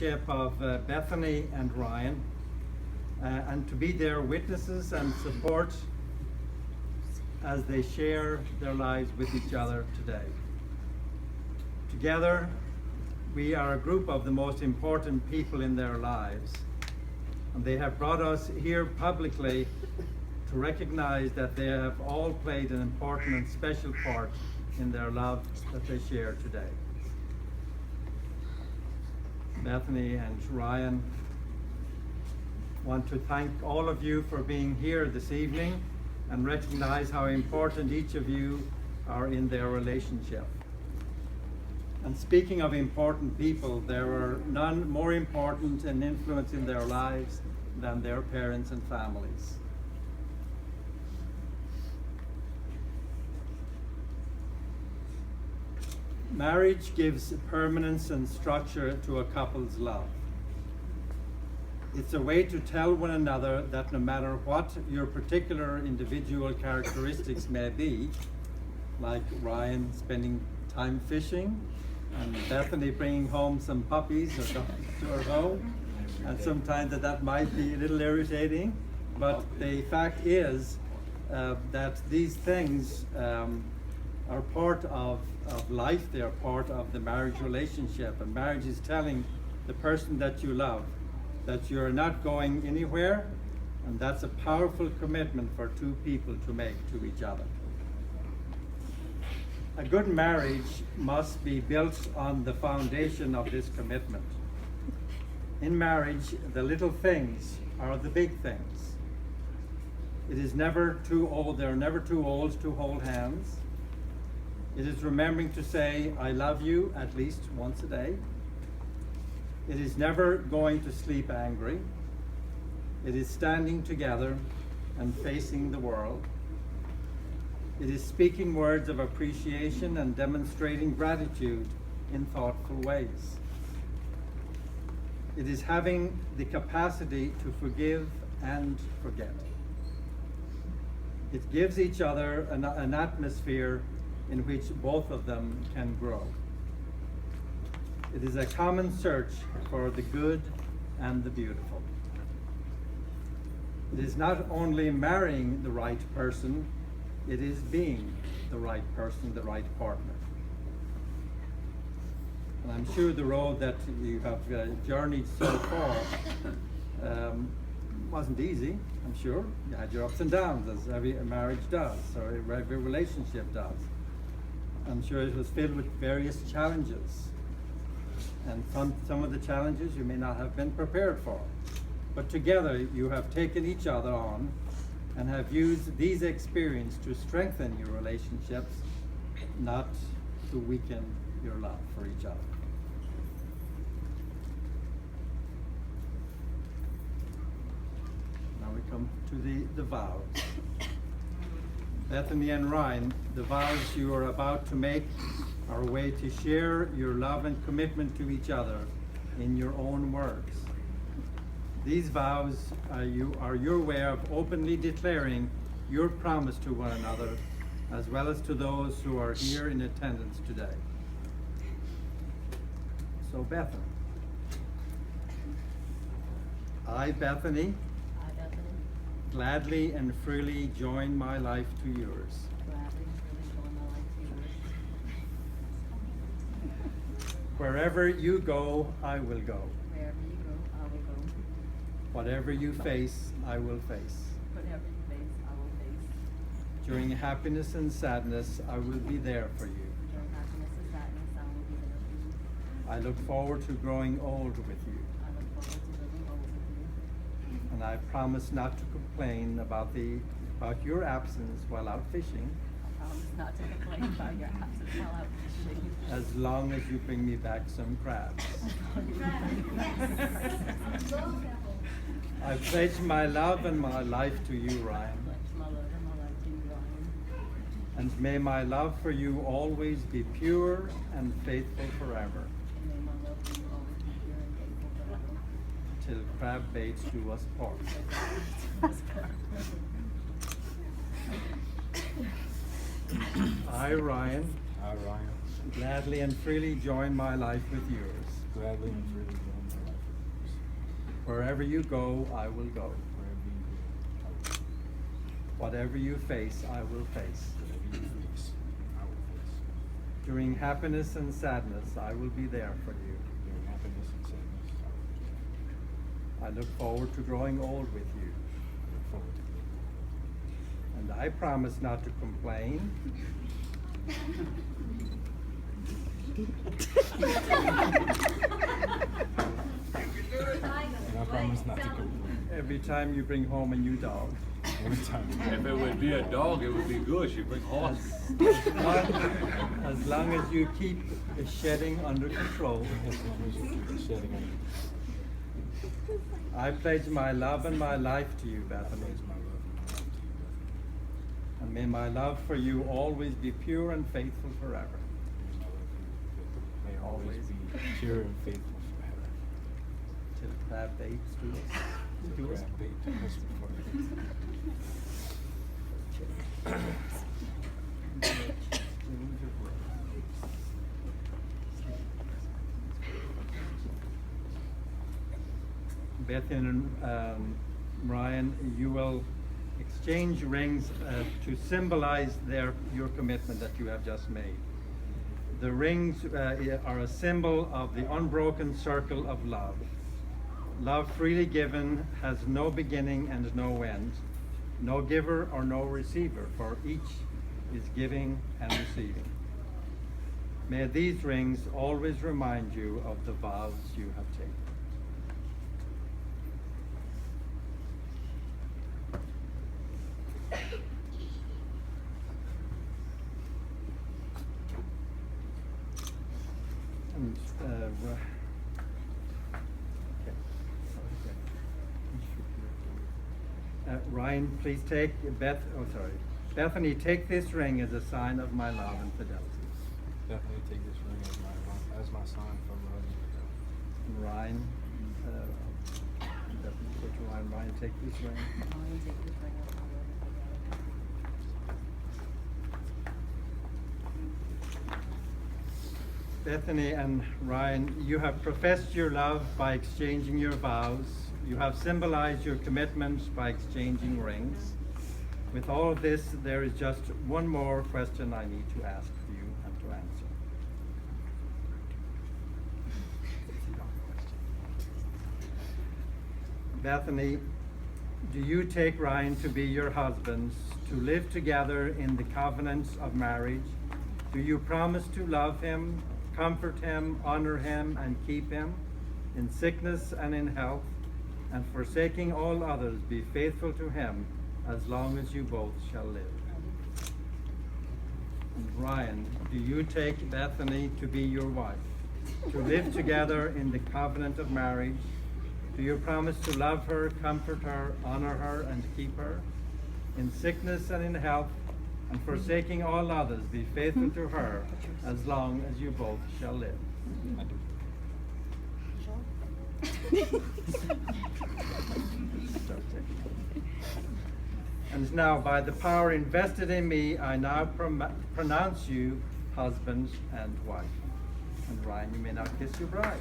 of Bethany and Ryan, and to be their witnesses and support as they share their lives with each other today. Together, we are a group of the most important people in their lives, and they have brought us here publicly to recognize that they have all played an important and special part in their love that they share today. Bethany and Ryan, want to thank all of you for being here this evening and recognize how important each of you are in their relationship. And speaking of important people, there are none more important in influence in their lives than their parents and families. Marriage gives permanence and structure to a couple's love. It's a way to tell one another that no matter what your particular individual characteristics may be, like Ryan spending time fishing, and Bethany bringing home some puppies or dogs to her home, and sometimes that might be a little irritating, but the fact is that these things are part of life. They are part of the marriage relationship, and marriage is telling the person that you love that you're not going anywhere, and that's a powerful commitment for two people to make to each other. A good marriage must be built on the foundation of this commitment. In marriage, the little things are the big things. It is never too old, they're never too old to hold hands. It is remembering to say, I love you at least once a day. It is never going to sleep angry. It is standing together and facing the world. It is speaking words of appreciation and demonstrating gratitude in thoughtful ways. It is having the capacity to forgive and forget. It gives each other an atmosphere in which both of them can grow. It is a common search for the good and the beautiful. It is not only marrying the right person, it is being the right person, the right partner. And I'm sure the road that you have journeyed so far wasn't easy, I'm sure. You had your ups and downs, as every marriage does, or every relationship does. I'm sure it was filled with various challenges. And some of the challenges you may not have been prepared for. But together you have taken each other on and have used these experiences to strengthen your relationships, not to weaken your love for each other. Now we come to the vows. Bethany and Ryan, the vows you are about to make are a way to share your love and commitment to each other in your own words. These vows are your way of openly declaring your promise to one another, as well as to those who are here in attendance today. So Bethany. I, Bethany, gladly and freely join my life to yours. Wherever you go, I will go. Wherever you go, I will go. Whatever you face, I will face. Whatever you face, I will face. During happiness and sadness, I will be there for you. During happiness and sadness, I will be there for you. I look forward to growing old with you. I look forward to living old with you. And I promise not to complain about your absence while out fishing, I promise not to complain about your absence while out fishing. as long as you bring me back some crabs. I pledge my love and my life to you, Ryan. I pledge my love and my life to you, Ryan. And may my love for you always be pure and faithful forever, And may my love for you always be pure and faithful forever. till crab baits do us part. I, Ryan, I, Ryan, gladly and freely join my life with yours. gladly and freely join my life Wherever you go, I will go. Wherever you go, I will go. Whatever you face, I will face. Whatever you face, I will face. During happiness and sadness, I will be there for you. During happiness and sadness, I will be there. I look forward to growing old with you. I look forward to being there. And I promise not to complain. And I promise not to complain. Every time you bring home a new dog. Every time. If it would be a dog, it would be good. She'd bring horse. As long as you keep the shedding under control. As long as you keep the shedding under I pledge my love and my life to you, I Bethany. pledge my love and my life to you, Bethany. And may my love for you always be pure and faithful forever. May always be pure and faithful forever. Till crab baits do us. Do us. Grab bait to us before. Bethany and Ryan, you will exchange rings to symbolize your commitment that you have just made. The rings are a symbol of the unbroken circle of love. Love freely given has no beginning and no end, no giver or no receiver, for each is giving and receiving. May these rings always remind you of the vows you have taken. And, Ryan, please take Bethany, take this ring as a sign of my love and fidelity. Definitely take this ring as my sign for love and fidelity. And Ryan, Bethany, go to Ryan, take this ring. Ryan, take this ring as my love and fidelity. Bethany and Ryan, you have professed your love by exchanging your vows. You have symbolized your commitments by exchanging rings. With all of this, there is just one more question I need to ask you and to answer. Bethany, do you take Ryan to be your husband, to live together in the covenants of marriage? Do you promise to love him, comfort him, honor him, and keep him in sickness and in health, and forsaking all others, be faithful to him as long as you both shall live? And Ryan, do you take Bethany to be your wife, to live together in the covenant of marriage? Do you promise to love her, comfort her, honor her, and keep her in sickness and in health, and forsaking all others, be faithful to her as long as you both shall live? I do. And now, by the power invested in me, I now pronounce you husband and wife. And Ryan, you may now kiss your bride.